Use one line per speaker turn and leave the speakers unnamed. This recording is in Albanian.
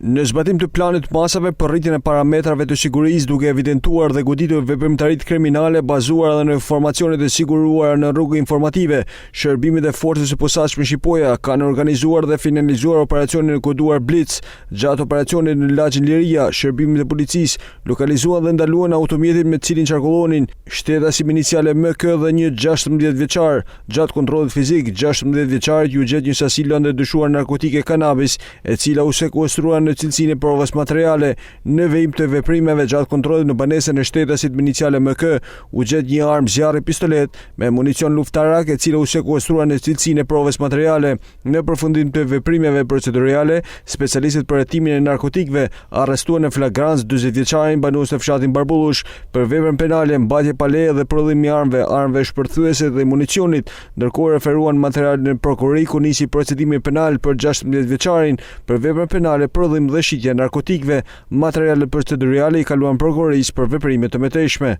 Në zbatim të planit masave për rritjen e parametrave të sigurisë, duke evidentuar dhe goditur veprimtaritë kriminale bazuar edhe në informacionet e siguruara në rrugë informative, shërbimet e forcës së posaçme Shqipoja kanë organizuar dhe finalizuar operacionin e koduar Blitz. Gjatë operacionit në Lagjin Liria, shërbimet e policisë lokalizuan dhe ndaluan automjetin me të cilin qarkullonin shtetasim iniciale MK dhe një 16 vjeçar. Gjatë kontrollit fizik, 16 vjeçarit u gjet një sasi lëndë dyshuar narkotike kanabis, e cila u sekuestruan në cilësinë e provës materiale. Në vijim të veprimeve gjatë kontrollit në banesën e shtetasit me iniciale MK, u gjet një armë zjarri pistolet me municion luftarak, e cila u sekuestrua në cilësinë e provës materiale. Në përfundim të veprimeve procedurale, specialistët për hetimin e narkotikëve arrestuan në flagrancë 40 vjeçarin banues të fshatin Barbullush për veprën penale mbajtje pa leje dhe prodhim i armëve shpërthyese dhe municionit, ndërkohë referuan materialin në prokurori ku nisi procedimi penal për 16 vjeçarin për veprën penale, prodhim dhe shitja narkotikëve. Materialet procedurale i kaluan prokurorisë për veprime të mëtejshme.